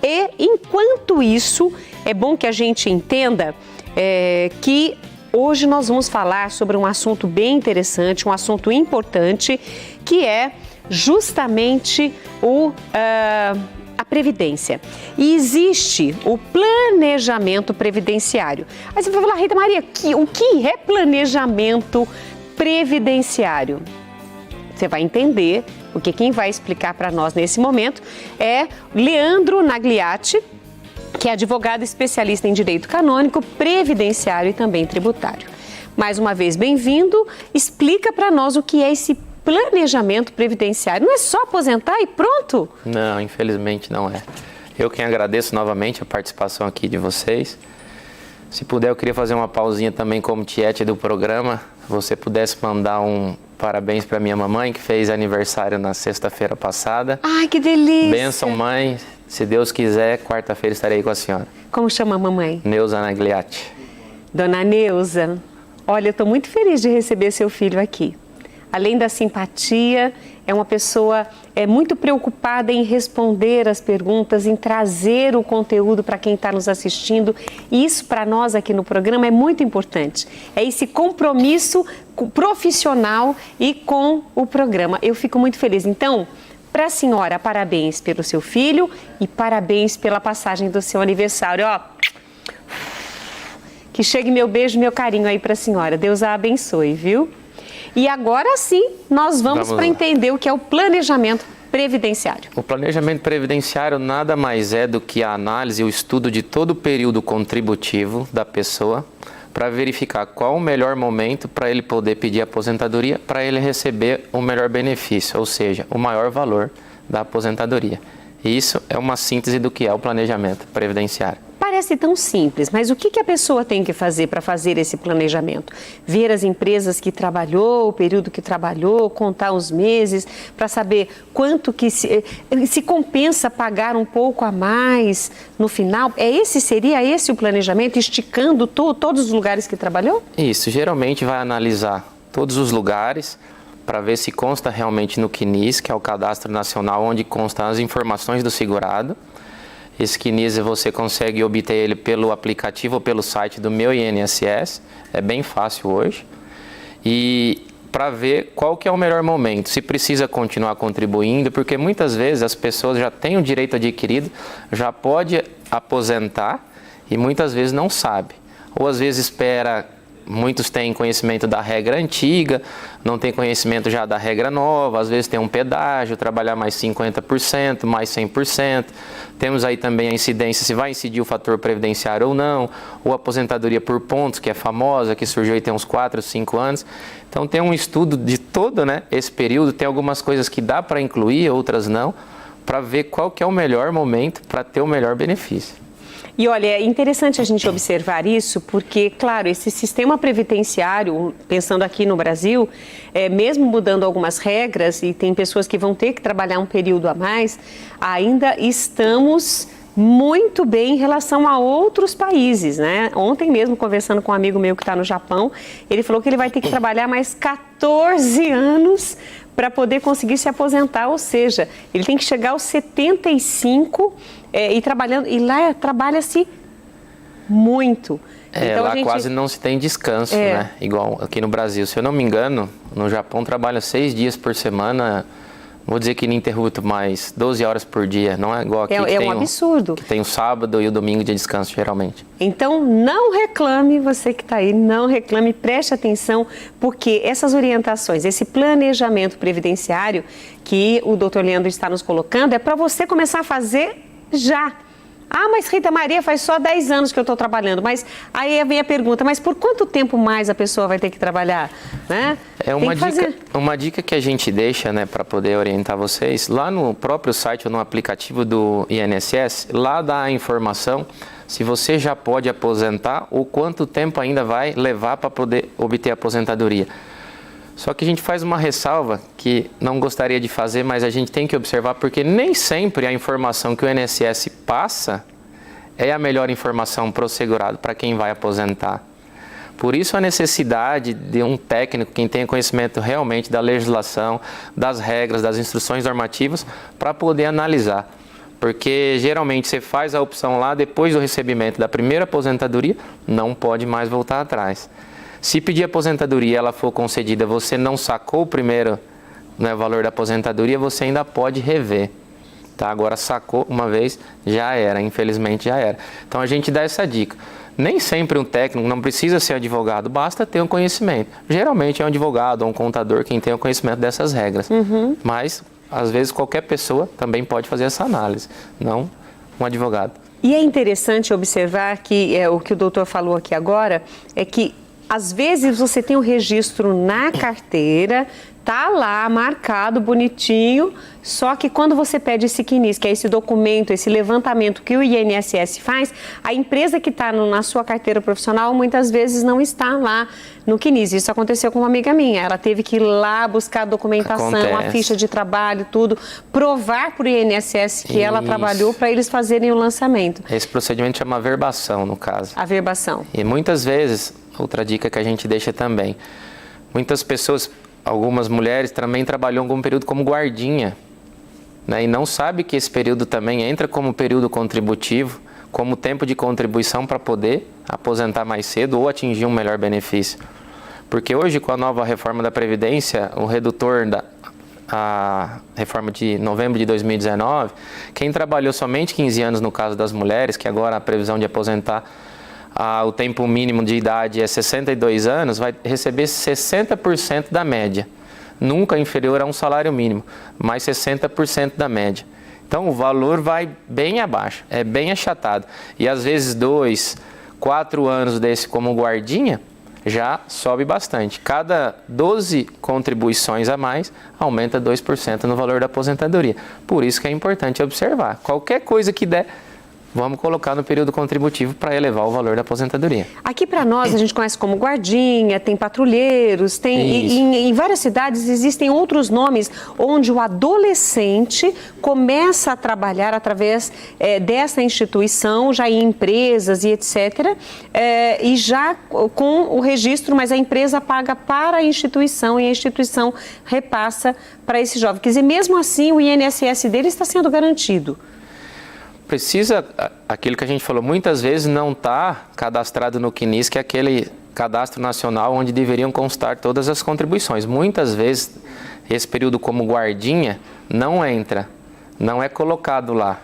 E, enquanto isso, é bom que a gente entenda que hoje nós vamos falar sobre um assunto bem interessante, um assunto importante, que é justamente a Previdência. E existe o planejamento previdenciário. Aí você vai falar, Rita Maria, o que é planejamento previdenciário? Você vai entender, porque quem vai explicar para nós nesse momento é Leandro Nagliatti, que é advogado especialista em direito canônico, previdenciário e também tributário. Mais uma vez, bem-vindo. Explica para nós o que é esse planejamento previdenciário. Não é só aposentar e pronto? Não, infelizmente não é. Eu quem agradeço novamente a participação aqui de vocês. Se puder, eu queria fazer uma pausinha também como tiete do programa. Se você pudesse mandar um parabéns para minha mamãe, que fez aniversário na sexta-feira passada. Ai, que delícia! Bênção, mãe. Se Deus quiser, quarta-feira estarei com a senhora. Como chama a mamãe? Neuza Nagliatti. Dona Neuza, olha, eu estou muito feliz de receber seu filho aqui. Além da simpatia, é uma pessoa muito preocupada em responder as perguntas, em trazer o conteúdo para quem está nos assistindo. E isso, para nós aqui no programa, é muito importante. É esse compromisso profissional e com o programa. Eu fico muito feliz. Então, para a senhora, parabéns pelo seu filho e parabéns pela passagem do seu aniversário. Ó, que chegue meu beijo, meu carinho aí para a senhora. Deus a abençoe, viu? E agora sim, nós vamos para entender o que é o planejamento previdenciário. O planejamento previdenciário nada mais é do que a análise e o estudo de todo o período contributivo da pessoa para verificar qual o melhor momento para ele poder pedir aposentadoria, para ele receber o melhor benefício, ou seja, o maior valor da aposentadoria. E isso é uma síntese do que é o planejamento previdenciário. Parece tão simples, mas o que a pessoa tem que fazer para fazer esse planejamento? Ver as empresas que trabalhou, o período que trabalhou, contar os meses, para saber quanto que se compensa pagar um pouco a mais no final? Seria esse o planejamento, esticando todos os lugares que trabalhou? Isso, geralmente vai analisar todos os lugares para ver se consta realmente no CNIS, que é o Cadastro Nacional, onde constam as informações do segurado. Esse CNIS você consegue obter ele pelo aplicativo ou pelo site do Meu INSS, é bem fácil hoje. E para ver qual que é o melhor momento, se precisa continuar contribuindo, porque muitas vezes as pessoas já têm o direito adquirido, já pode aposentar e muitas vezes não sabe. Ou às vezes espera. Muitos têm conhecimento da regra antiga, não têm conhecimento já da regra nova, às vezes tem um pedágio, trabalhar mais 50%, mais 100%. Temos aí também a incidência, se vai incidir o fator previdenciário ou não, ou a aposentadoria por pontos, que é famosa, que surgiu aí tem uns 4, 5 anos. Então tem um estudo de todo esse período, tem algumas coisas que dá para incluir, outras não, para ver qual que é o melhor momento para ter o melhor benefício. E olha, é interessante a gente observar isso porque, claro, esse sistema previdenciário, pensando aqui no Brasil, mesmo mudando algumas regras e tem pessoas que vão ter que trabalhar um período a mais, ainda estamos muito bem em relação a outros países, né? Ontem mesmo, conversando com um amigo meu que está no Japão, ele falou que ele vai ter que trabalhar mais 14 anos para poder conseguir se aposentar, ou seja, ele tem que chegar aos 75 e trabalhando, e lá trabalha-se muito. Então, lá quase não se tem descanso, né? Igual aqui no Brasil. Se eu não me engano, no Japão trabalha 6 dias por semana, vou dizer que ininterrupto, mais 12 horas por dia. Não é igual aqui que tem um absurdo. Que tem o sábado e o domingo de descanso, geralmente. Então, não reclame, você que está aí, não reclame, preste atenção, porque essas orientações, esse planejamento previdenciário que o Dr. Leandro está nos colocando, é para você começar a fazer já. Ah, mas Rita Maria, faz só 10 anos que eu estou trabalhando. Mas aí vem a pergunta, mas por quanto tempo mais a pessoa vai ter que trabalhar? Né? É uma dica que a gente deixa, né, para poder orientar vocês. Lá no próprio site ou no aplicativo do INSS, lá dá a informação se você já pode aposentar ou quanto tempo ainda vai levar para poder obter a aposentadoria. Só que a gente faz uma ressalva que não gostaria de fazer, mas a gente tem que observar, porque nem sempre a informação que o INSS passa é a melhor informação para o segurado, para quem vai aposentar. Por isso a necessidade de um técnico, quem tenha conhecimento realmente da legislação, das regras, das instruções normativas, para poder analisar. Porque geralmente você faz a opção lá, depois do recebimento da primeira aposentadoria, não pode mais voltar atrás. Se pedir aposentadoria e ela for concedida, você não sacou o primeiro, né, valor da aposentadoria, você ainda pode rever. Tá? Agora sacou uma vez, já era, infelizmente já era. Então a gente dá essa dica. Nem sempre um técnico, não precisa ser advogado, basta ter um conhecimento. Geralmente é um advogado ou um contador quem tem o conhecimento dessas regras. Mas, às vezes, qualquer pessoa também pode fazer essa análise, não um advogado. E é interessante observar que o que o doutor falou aqui agora é que, às vezes, você tem um registro na carteira, tá lá marcado bonitinho, só que quando você pede esse CNIS, que é esse documento, esse levantamento que o INSS faz, a empresa que está na sua carteira profissional muitas vezes não está lá no CNIS. Isso aconteceu com uma amiga minha, ela teve que ir lá buscar a documentação, a ficha de trabalho, tudo, provar para o INSS que ela trabalhou para eles fazerem o lançamento. Esse procedimento chama averbação, no caso. Averbação. E muitas vezes, outra dica que a gente deixa também, muitas pessoas, algumas mulheres também trabalham algum período como guardinha, né? E não sabe que esse período também entra como período contributivo, como tempo de contribuição para poder aposentar mais cedo ou atingir um melhor benefício. Porque hoje, com a nova reforma da Previdência, o redutor a reforma de novembro de 2019, quem trabalhou somente 15 anos no caso das mulheres, que agora a previsão de aposentar o tempo mínimo de idade é 62 anos, vai receber 60% da média. Nunca inferior a um salário mínimo, mais 60% da média. Então o valor vai bem abaixo, é bem achatado. E às vezes 2, 4 anos desse como guardinha, já sobe bastante. Cada 12 contribuições a mais, aumenta 2% no valor da aposentadoria. Por isso que é importante observar. Qualquer coisa que der, vamos colocar no período contributivo para elevar o valor da aposentadoria. Aqui para nós, a gente conhece como guardinha, tem patrulheiros, tem em várias cidades existem outros nomes onde o adolescente começa a trabalhar através dessa instituição, já em empresas e etc. E já com o registro, mas a empresa paga para a instituição e a instituição repassa para esse jovem. Quer dizer, mesmo assim, o INSS dele está sendo garantido. Precisa, aquilo que a gente falou, muitas vezes não está cadastrado no CNIS, que é aquele cadastro nacional onde deveriam constar todas as contribuições. Muitas vezes, esse período como guardinha não entra, não é colocado lá,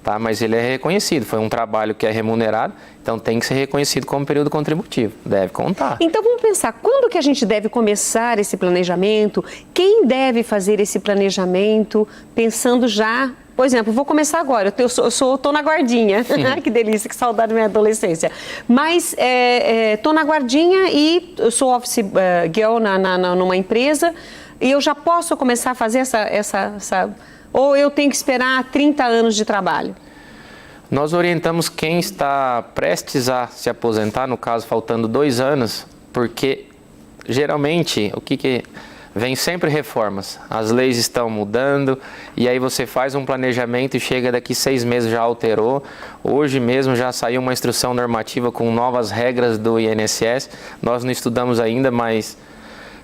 tá? Mas ele é reconhecido, foi um trabalho que é remunerado, então tem que ser reconhecido como período contributivo, deve contar. Então vamos pensar, quando que a gente deve começar esse planejamento? Quem deve fazer esse planejamento pensando já... Por exemplo, vou começar agora, eu estou na guardinha, que delícia, que saudade da minha adolescência. Mas estou na guardinha e eu sou office girl numa empresa e eu já posso começar a fazer essa... Ou eu tenho que esperar 30 anos de trabalho? Nós orientamos quem está prestes a se aposentar, no caso faltando 2 anos, porque geralmente o que vem sempre reformas, as leis estão mudando e aí você faz um planejamento e chega daqui 6 meses já alterou. Hoje mesmo já saiu uma instrução normativa com novas regras do INSS, nós não estudamos ainda, mas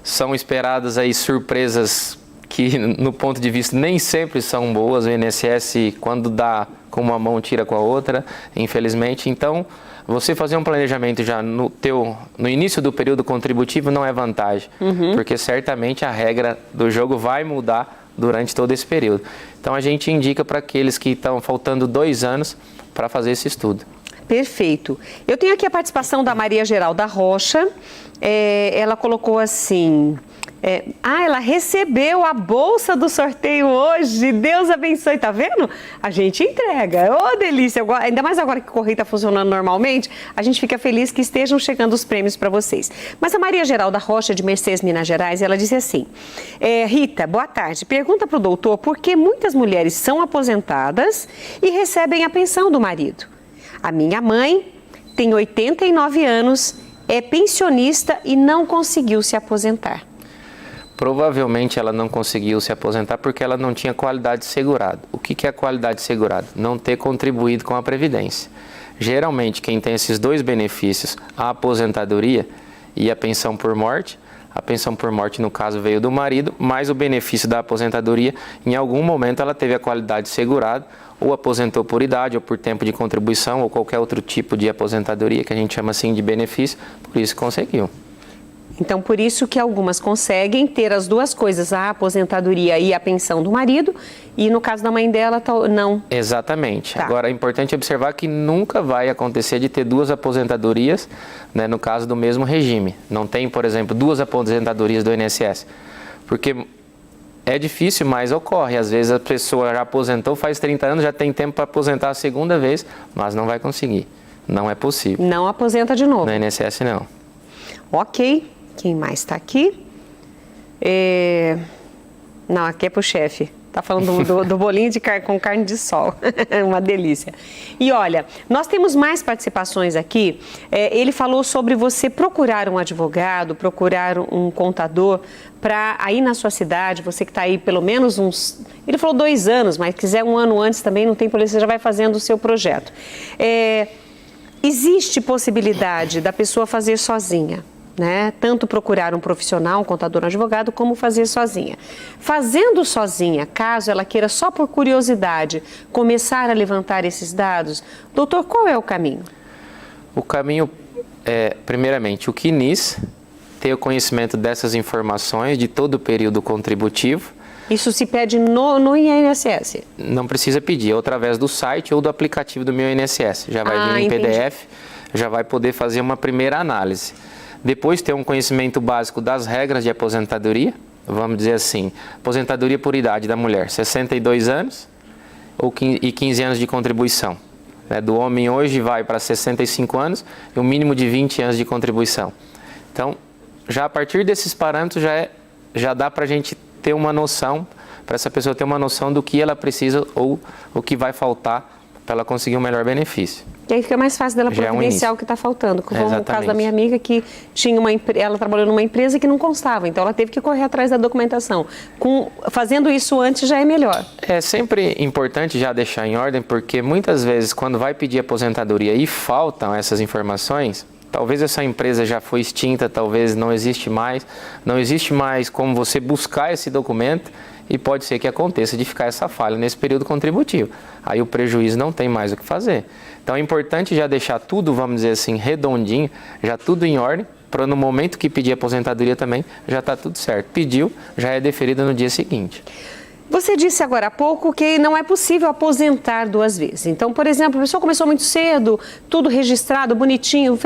são esperadas aí surpresas que no ponto de vista nem sempre são boas. O INSS quando dá com uma mão tira com a outra, infelizmente. Então você fazer um planejamento já no início do período contributivo não é vantagem, porque certamente a regra do jogo vai mudar durante todo esse período. Então a gente indica para aqueles que estão faltando 2 anos para fazer esse estudo. Perfeito. Eu tenho aqui a participação da Maria Geralda Rocha, ela colocou assim... ela recebeu a bolsa do sorteio hoje, Deus abençoe, tá vendo? A gente entrega, ô delícia, ainda mais agora que o correio está funcionando normalmente, a gente fica feliz que estejam chegando os prêmios para vocês. Mas a Maria Geralda Rocha, de Mercedes, Minas Gerais, ela disse assim, Rita, boa tarde, pergunta para o doutor por que muitas mulheres são aposentadas e recebem a pensão do marido. A minha mãe tem 89 anos, é pensionista e não conseguiu se aposentar. Provavelmente ela não conseguiu se aposentar porque ela não tinha qualidade segurada. O que é a qualidade segurada? Não ter contribuído com a Previdência. Geralmente quem tem esses 2 benefícios, a aposentadoria e a pensão por morte no caso veio do marido, mas o benefício da aposentadoria, em algum momento ela teve a qualidade segurada ou aposentou por idade, ou por tempo de contribuição, ou qualquer outro tipo de aposentadoria, que a gente chama assim de benefício, por isso conseguiu. Então, por isso que algumas conseguem ter as duas coisas, a aposentadoria e a pensão do marido, e no caso da mãe dela, não. Exatamente. Tá. Agora, é importante observar que nunca vai acontecer de ter duas aposentadorias, né, no caso do mesmo regime. Não tem, por exemplo, duas aposentadorias do INSS, porque é difícil, mas ocorre. Às vezes a pessoa já aposentou faz 30 anos, já tem tempo para aposentar a segunda vez, mas não vai conseguir. Não é possível. Não aposenta de novo. No INSS, não. Ok. Quem mais está aqui? Não, aqui é para o chefe. Está falando do bolinho com carne de sol. Uma delícia. E olha, nós temos mais participações aqui. Ele falou sobre você procurar um advogado, procurar um contador para aí na sua cidade, você que está aí pelo menos uns... Ele falou 2 anos, mas quiser 1 ano antes também, não tem problema, você já vai fazendo o seu projeto. Existe possibilidade da pessoa fazer sozinha, né? Tanto procurar um profissional, um contador, um advogado, como fazer sozinha. Fazendo sozinha, caso ela queira só por curiosidade começar a levantar esses dados, doutor, qual é o caminho? O caminho é, primeiramente, o CNIS ter o conhecimento dessas informações de todo o período contributivo. Isso se pede no INSS? Não precisa pedir, é através do site ou do aplicativo do meu INSS. Já vai vir em PDF, já vai poder fazer uma primeira análise. Depois ter um conhecimento básico das regras de aposentadoria, vamos dizer assim, aposentadoria por idade da mulher, 62 anos e 15 anos de contribuição. Do homem hoje vai para 65 anos e um mínimo de 20 anos de contribuição. Então, já a partir desses parâmetros já dá para a gente ter uma noção, para essa pessoa ter uma noção do que ela precisa ou o que vai faltar para ela conseguir um melhor benefício. E aí fica mais fácil dela providenciar o que está faltando. Como no caso da minha amiga, que tinha ela trabalhou numa empresa que não constava, então ela teve que correr atrás da documentação. Fazendo isso antes já é melhor. É sempre importante já deixar em ordem, porque muitas vezes quando vai pedir aposentadoria e faltam essas informações, talvez essa empresa já foi extinta, talvez não existe mais como você buscar esse documento e pode ser que aconteça de ficar essa falha nesse período contributivo. Aí o prejuízo não tem mais o que fazer. Então é importante já deixar tudo, vamos dizer assim, redondinho, já tudo em ordem, para no momento que pedir aposentadoria também já está tudo certo. Pediu, já é deferida no dia seguinte. Você disse agora há pouco que não é possível aposentar 2 vezes. Então, por exemplo, a pessoa começou muito cedo, tudo registrado, bonitinho,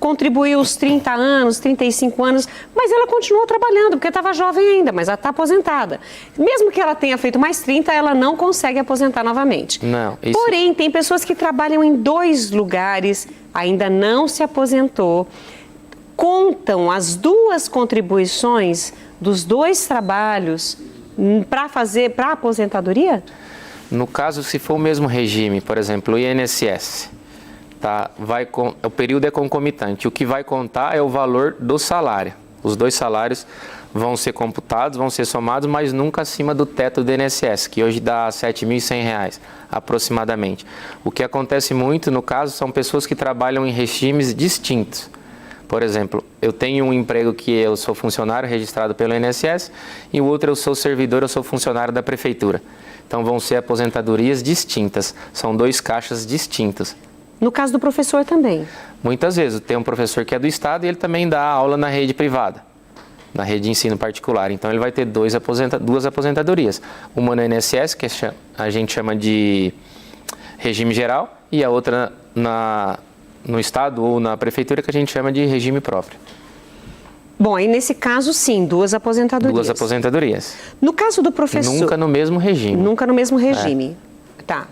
contribuiu os 30 anos, 35 anos, mas ela continuou trabalhando, porque estava jovem ainda, mas ela está aposentada. Mesmo que ela tenha feito mais 30, ela não consegue aposentar novamente. Não. Porém, tem pessoas que trabalham em 2 lugares, ainda não se aposentou, contam as 2 contribuições dos 2 trabalhos para a aposentadoria? No caso, se for o mesmo regime, por exemplo, o INSS, tá? O período é concomitante. O que vai contar é o valor do salário. Os 2 salários vão ser computados, vão ser somados, mas nunca acima do teto do INSS, que hoje dá R$ 7.100 aproximadamente. O que acontece muito, no caso, são pessoas que trabalham em regimes distintos. Por exemplo, eu tenho um emprego que eu sou funcionário registrado pelo INSS e o outro eu sou servidor, eu sou funcionário da prefeitura. Então vão ser aposentadorias distintas, são 2 caixas distintas. No caso do professor também? Muitas vezes, tem um professor que é do Estado e ele também dá aula na rede privada, na rede de ensino particular. Então ele vai ter 2 aposentadorias, uma no INSS, que a gente chama de regime geral, e a outra no Estado ou na Prefeitura, que a gente chama de regime próprio. Bom, aí nesse caso, sim, 2 aposentadorias. 2 aposentadorias. No caso do professor... Nunca no mesmo regime. Nunca no mesmo regime. Tá.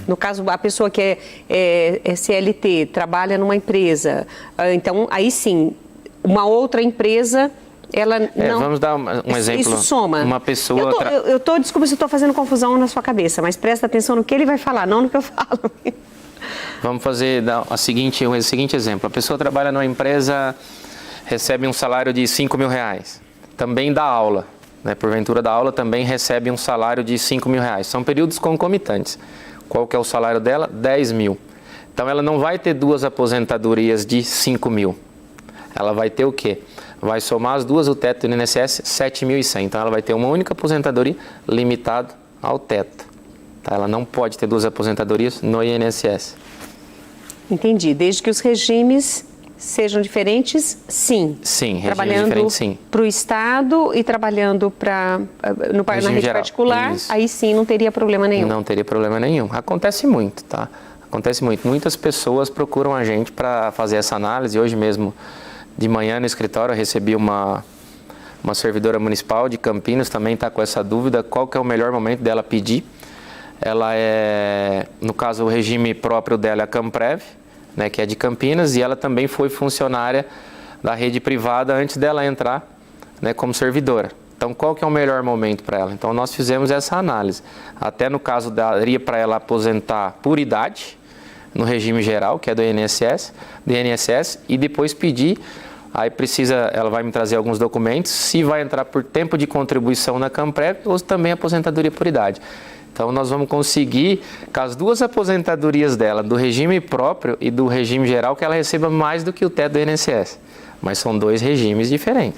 No caso, a pessoa que é CLT, trabalha numa empresa, então, aí sim, uma outra empresa... Ela não... Vamos dar um exemplo. Isso soma. Uma pessoa... Desculpa se eu estou fazendo confusão na sua cabeça, mas presta atenção no que ele vai falar, não no que eu falo. Vamos fazer o seguinte exemplo. A pessoa trabalha numa empresa, recebe um salário de R$5.000. Também dá aula, né? Porventura da aula também recebe um salário de R$5.000. São períodos concomitantes. Qual que é o salário dela? 10 mil. Então ela não vai ter 2 aposentadorias de 5 mil. Ela vai ter o quê? Vai somar as 2, o teto do INSS, 7.100. Então ela vai ter uma única aposentadoria limitada ao teto. Tá? Ela não pode ter 2 aposentadorias no INSS. Entendi. Desde que os regimes sejam diferentes, sim. Sim, trabalhando para o Estado e trabalhando na rede geral. Particular, Isso. aí sim não teria problema nenhum. Não teria problema nenhum. Acontece muito, tá? Acontece muito. Muitas pessoas procuram a gente para fazer essa análise. Hoje mesmo, de manhã no escritório, eu recebi uma servidora municipal de Campinas, também está com essa dúvida, qual que é o melhor momento dela pedir. Ela no caso, o regime próprio dela é a Camprev, né, que é de Campinas, e ela também foi funcionária da rede privada antes dela entrar, né, como servidora. Então, qual que é o melhor momento para ela? Então, nós fizemos essa análise. Até no caso, daria para ela aposentar por idade, no regime geral, que é do INSS, e depois pedir, aí ela vai me trazer alguns documentos, se vai entrar por tempo de contribuição na Camprev ou também aposentadoria por idade. Então, nós vamos conseguir, com as 2 aposentadorias dela, do regime próprio e do regime geral, que ela receba mais do que o teto do INSS. Mas são 2 regimes diferentes.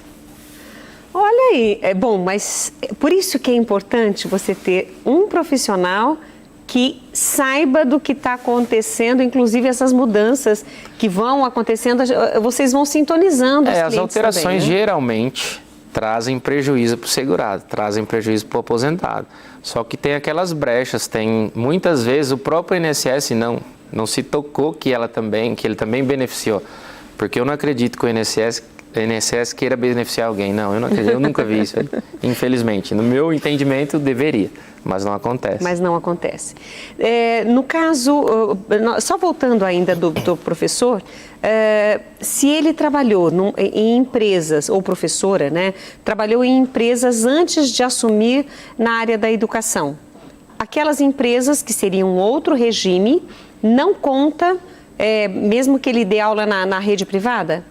Olha aí, mas por isso que é importante você ter um profissional que saiba do que está acontecendo, inclusive essas mudanças que vão acontecendo, vocês vão sintonizando os clientes as alterações também, né? Geralmente trazem prejuízo para o segurado, trazem prejuízo para o aposentado. Só que tem aquelas brechas, muitas vezes o próprio INSS não se tocou que ele também beneficiou. Porque eu não acredito que o INSS queira beneficiar alguém. Não, eu não acredito, eu nunca vi isso, infelizmente. No meu entendimento, deveria, mas não acontece. Mas não acontece. No caso, só voltando ainda do professor, se ele trabalhou em empresas, ou professora, né, trabalhou em empresas antes de assumir na área da educação, aquelas empresas que seriam outro regime, não conta, mesmo que ele dê aula na rede privada?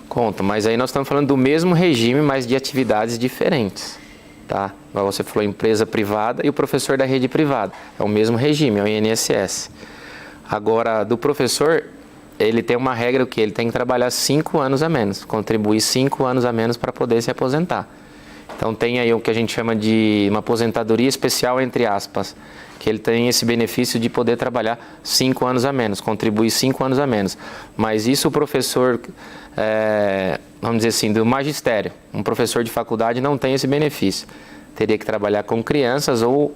Conta, mas aí nós estamos falando do mesmo regime, mas de atividades diferentes, tá? Como você falou, empresa privada e o professor da rede privada. É o mesmo regime, é o INSS. Agora, do professor, ele tem uma regra que ele tem que trabalhar 5 anos a menos, contribuir 5 anos a menos para poder se aposentar. Então tem aí o que a gente chama de uma aposentadoria especial, entre aspas, que ele tem esse benefício de poder trabalhar 5 anos a menos, contribuir 5 anos a menos. Mas isso o professor, vamos dizer assim, do magistério, um professor de faculdade não tem esse benefício. Teria que trabalhar com crianças ou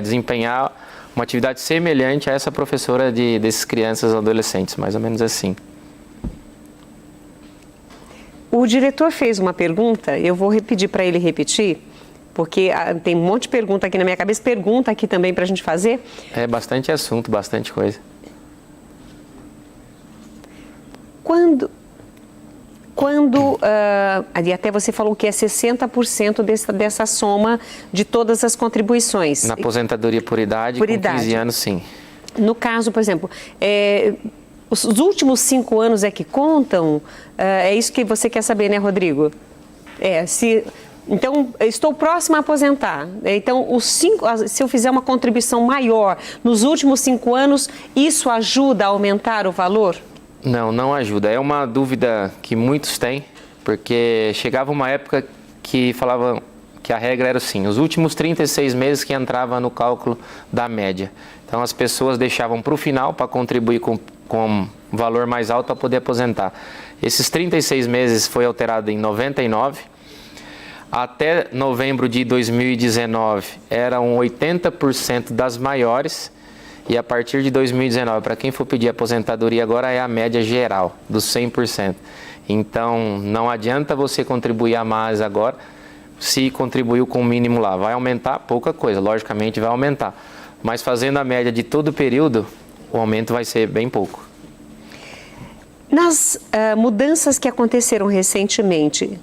desempenhar uma atividade semelhante a essa professora desses crianças e adolescentes, mais ou menos assim. O diretor fez uma pergunta, eu vou pedir para ele repetir, porque tem um monte de pergunta aqui na minha cabeça, pergunta aqui também para a gente fazer. É bastante assunto, bastante coisa. E até você falou que é 60% dessa soma de todas as contribuições. Na aposentadoria por idade, com 15 anos, sim. No caso, por exemplo, os últimos 5 anos é que contam? É isso que você quer saber, né, Rodrigo? Então, eu estou próxima a aposentar. Então, se eu fizer uma contribuição maior nos últimos 5 anos, isso ajuda a aumentar o valor? Não, não ajuda. É uma dúvida que muitos têm, porque chegava uma época que falavam que a regra era assim, os últimos 36 meses que entrava no cálculo da média. Então, as pessoas deixavam para o final para contribuir com um valor mais alto para poder aposentar. Esses 36 meses foi alterado em 99. Até novembro de 2019, eram 80% das maiores. E a partir de 2019, para quem for pedir aposentadoria, agora é a média geral, dos 100%. Então, não adianta você contribuir a mais agora, se contribuiu com o mínimo lá. Vai aumentar pouca coisa, logicamente vai aumentar. Mas fazendo a média de todo o período, o aumento vai ser bem pouco. Nas mudanças que aconteceram recentemente,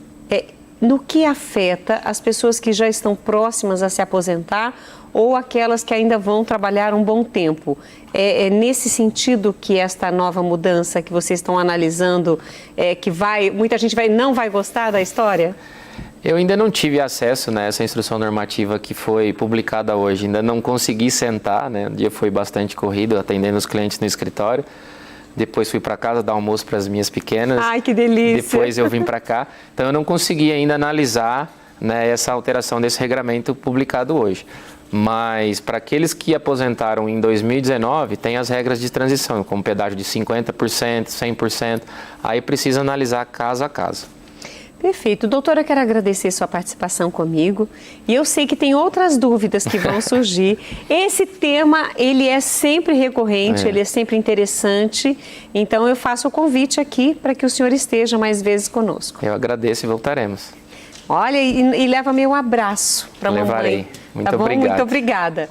no que afeta as pessoas que já estão próximas a se aposentar ou aquelas que ainda vão trabalhar um bom tempo? É nesse sentido que esta nova mudança que vocês estão analisando, que muita gente não vai gostar da história? Eu ainda não tive acesso nessa instrução normativa que foi publicada hoje, ainda não consegui sentar, né? O dia foi bastante corrido, atendendo os clientes no escritório. Depois fui para casa dar almoço para as minhas pequenas. Ai, que delícia! Depois eu vim para cá. Então eu não consegui ainda analisar, né, essa alteração desse regramento publicado hoje. Mas para aqueles que aposentaram em 2019, tem as regras de transição, como pedágio de 50%, 100%, aí precisa analisar caso a caso. Perfeito. Doutora, eu quero agradecer sua participação comigo e eu sei que tem outras dúvidas que vão surgir. Esse tema, ele é sempre recorrente, ele é sempre interessante, então eu faço o convite aqui para que o senhor esteja mais vezes conosco. Eu agradeço e voltaremos. Olha, e leva meu abraço para a mamãe. Levarei. Muito tá bom? obrigado. Muito obrigada.